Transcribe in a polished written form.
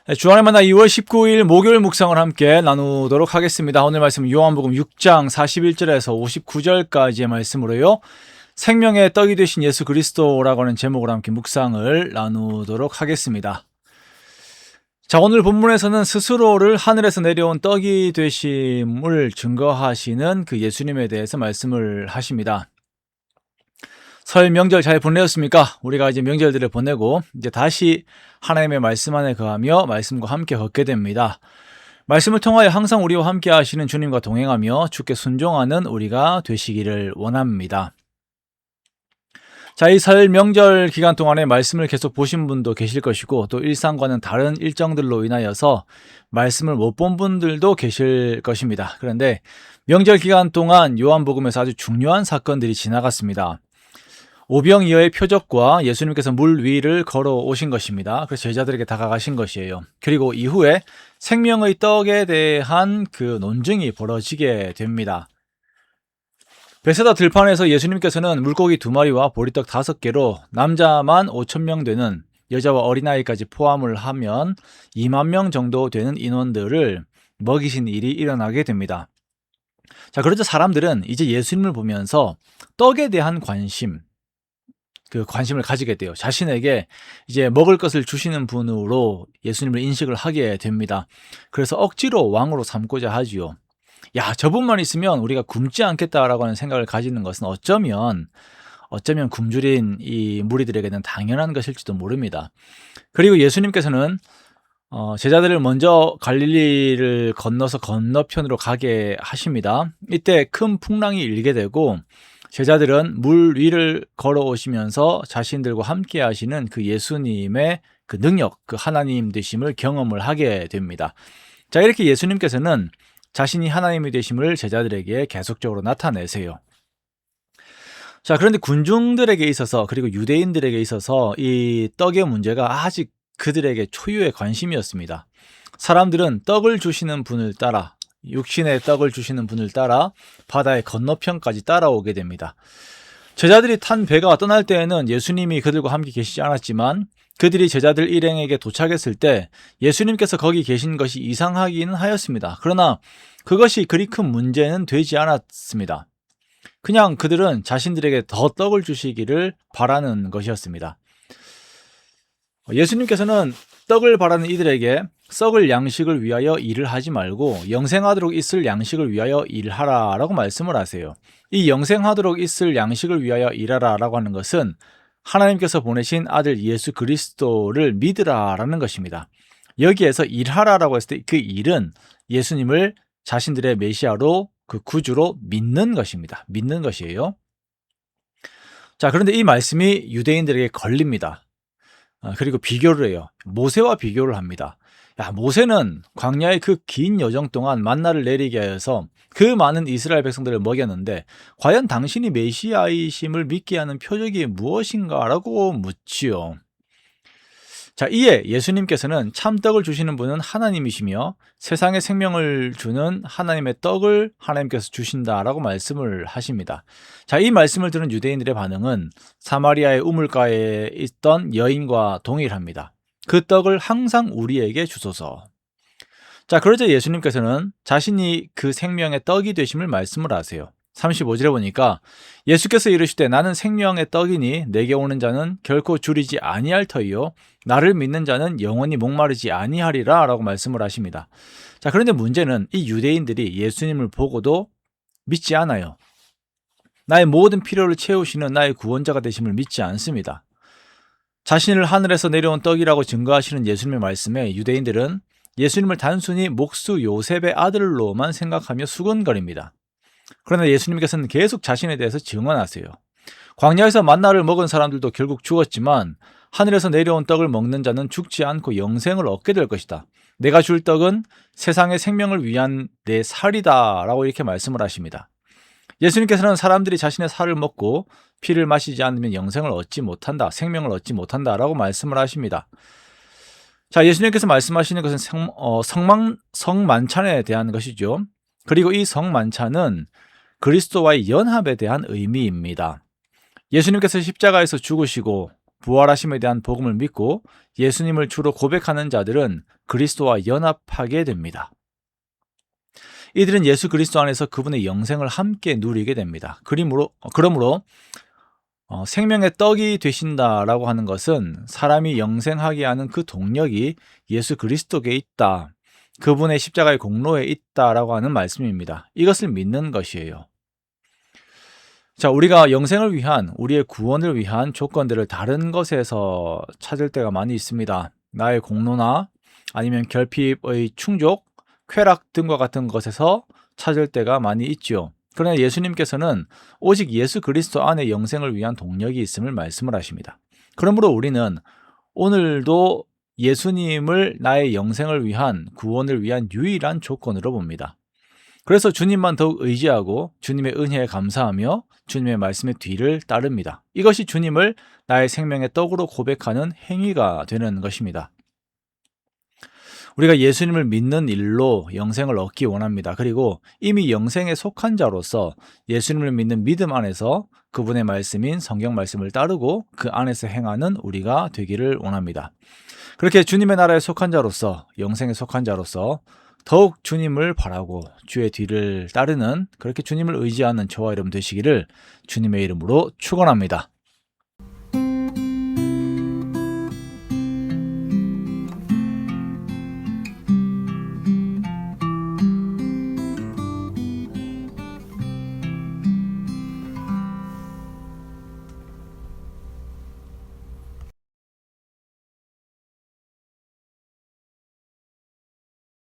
네, 주안의 만나 2월 19일 목요일 묵상을 함께 나누도록 하겠습니다. 오늘 말씀은 요한복음 6장 41절에서 59절까지의 말씀으로요. 생명의 떡이 되신 예수 그리스도라고 하는 제목으로 함께 묵상을 나누도록 하겠습니다. 자, 오늘 본문에서는 스스로를 하늘에서 내려온 떡이 되심을 증거하시는 그 예수님에 대해서 말씀을 하십니다. 설 명절 잘 보내셨습니까? 우리가 이제 명절들을 보내고 이제 다시 하나님의 말씀 안에 거하며 말씀과 함께 걷게 됩니다. 말씀을 통하여 항상 우리와 함께 하시는 주님과 동행하며 주께 순종하는 우리가 되시기를 원합니다. 자, 이 설 명절 기간 동안에 말씀을 계속 보신 분도 계실 것이고 또 일상과는 다른 일정들로 인하여서 말씀을 못 본 분들도 계실 것입니다. 그런데 명절 기간 동안 요한복음에서 아주 중요한 사건들이 지나갔습니다. 오병이어의 표적과 예수님께서 물 위를 걸어오신 것입니다. 그래서 제자들에게 다가가신 것이에요. 그리고 이후에 생명의 떡에 대한 그 논쟁이 벌어지게 됩니다. 베세다 들판에서 예수님께서는 물고기 2마리와 보리떡 5개로 남자만 5,000명 되는, 여자와 어린아이까지 포함을 하면 2만 명 정도 되는 인원들을 먹이신 일이 일어나게 됩니다. 자, 그러자 사람들은 이제 예수님을 보면서 떡에 대한 관심을 가지게 돼요. 자신에게 이제 먹을 것을 주시는 분으로 예수님을 인식을 하게 됩니다. 그래서 억지로 왕으로 삼고자 하지요. 야, 저분만 있으면 우리가 굶지 않겠다라고 하는 생각을 가지는 것은 어쩌면 굶주린 이 무리들에게는 당연한 것일지도 모릅니다. 그리고 예수님께서는 제자들을 먼저 갈릴리를 건너서 건너편으로 가게 하십니다. 이때 큰 풍랑이 일게 되고 제자들은 물 위를 걸어오시면서 자신들과 함께 하시는 그 예수님의 그 능력, 그 하나님 되심을 경험을 하게 됩니다. 자, 이렇게 예수님께서는 자신이 하나님이 되심을 제자들에게 계속적으로 나타내세요. 자, 그런데 군중들에게 있어서 그리고 유대인들에게 있어서 이 떡의 문제가 아직 그들에게 초유의 관심이었습니다. 사람들은 떡을 주시는 분을 따라, 육신의 떡을 주시는 분을 따라 바다의 건너편까지 따라오게 됩니다. 제자들이 탄 배가 떠날 때에는 예수님이 그들과 함께 계시지 않았지만 그들이 제자들 일행에게 도착했을 때 예수님께서 거기 계신 것이 이상하기는 하였습니다. 그러나 그것이 그리 큰 문제는 되지 않았습니다. 그냥 그들은 자신들에게 더 떡을 주시기를 바라는 것이었습니다. 예수님께서는 떡을 바라는 이들에게 썩을 양식을 위하여 일을 하지 말고 영생하도록 있을 양식을 위하여 일하라라고 말씀을 하세요. 이 영생하도록 있을 양식을 위하여 일하라라고 하는 것은 하나님께서 보내신 아들 예수 그리스도를 믿으라라는 것입니다. 여기에서 일하라라고 했을 때 그 일은 예수님을 자신들의 메시아로, 그 구주로 믿는 것입니다. 믿는 것이에요. 자, 그런데 이 말씀이 유대인들에게 걸립니다. 그리고 비교를 해요. 모세와 비교를 합니다. 야, 모세는 광야의 그 긴 여정 동안 만나를 내리게 하여서 그 많은 이스라엘 백성들을 먹였는데 과연 당신이 메시아이심을 믿게 하는 표적이 무엇인가? 라고 묻지요. 자, 이에 예수님께서는 참떡을 주시는 분은 하나님이시며 세상에 생명을 주는 하나님의 떡을 하나님께서 주신다라고 말씀을 하십니다. 자, 이 말씀을 들은 유대인들의 반응은 사마리아의 우물가에 있던 여인과 동일합니다. 그 떡을 항상 우리에게 주소서. 자, 그러자 예수님께서는 자신이 그 생명의 떡이 되심을 말씀을 하세요. 35절에 보니까 예수께서 이르시되 나는 생명의 떡이니 내게 오는 자는 결코 줄이지 아니할 터이요 나를 믿는 자는 영원히 목마르지 아니하리라 라고 말씀을 하십니다. 자, 그런데 문제는 이 유대인들이 예수님을 보고도 믿지 않아요. 나의 모든 필요를 채우시는 나의 구원자가 되심을 믿지 않습니다. 자신을 하늘에서 내려온 떡이라고 증거하시는 예수님의 말씀에 유대인들은 예수님을 단순히 목수 요셉의 아들로만 생각하며 수근거립니다. 그러나 예수님께서는 계속 자신에 대해서 증언하세요. 광야에서 만나를 먹은 사람들도 결국 죽었지만 하늘에서 내려온 떡을 먹는 자는 죽지 않고 영생을 얻게 될 것이다. 내가 줄 떡은 세상의 생명을 위한 내 살이다 라고 이렇게 말씀을 하십니다. 예수님께서는 사람들이 자신의 살을 먹고 피를 마시지 않으면 영생을 얻지 못한다, 생명을 얻지 못한다 라고 말씀을 하십니다. 자, 예수님께서 말씀하시는 것은 성만찬에 대한 것이죠. 그리고 이 성만찬은 그리스도와의 연합에 대한 의미입니다. 예수님께서 십자가에서 죽으시고 부활하심에 대한 복음을 믿고 예수님을 주로 고백하는 자들은 그리스도와 연합하게 됩니다. 이들은 예수 그리스도 안에서 그분의 영생을 함께 누리게 됩니다. 그러므로 생명의 떡이 되신다라고 하는 것은 사람이 영생하게 하는 그 동력이 예수 그리스도께 있다. 그분의 십자가의 공로에 있다라고 하는 말씀입니다. 이것을 믿는 것이에요. 자, 우리가 영생을 위한, 우리의 구원을 위한 조건들을 다른 것에서 찾을 때가 많이 있습니다. 나의 공로나 아니면 결핍의 충족, 쾌락 등과 같은 것에서 찾을 때가 많이 있지요. 그러나 예수님께서는 오직 예수 그리스도 안에 영생을 위한 동력이 있음을 말씀을 하십니다. 그러므로 우리는 오늘도 예수님을 나의 영생을 위한, 구원을 위한 유일한 조건으로 봅니다. 그래서 주님만 더욱 의지하고 주님의 은혜에 감사하며 주님의 말씀의 뒤를 따릅니다. 이것이 주님을 나의 생명의 떡으로 고백하는 행위가 되는 것입니다. 우리가 예수님을 믿는 일로 영생을 얻기 원합니다. 그리고 이미 영생에 속한 자로서 예수님을 믿는 믿음 안에서 그분의 말씀인 성경 말씀을 따르고 그 안에서 행하는 우리가 되기를 원합니다. 그렇게 주님의 나라에 속한 자로서, 영생에 속한 자로서 더욱 주님을 바라고 주의 뒤를 따르는, 그렇게 주님을 의지하는 저와 여러분 되시기를 주님의 이름으로 축원합니다.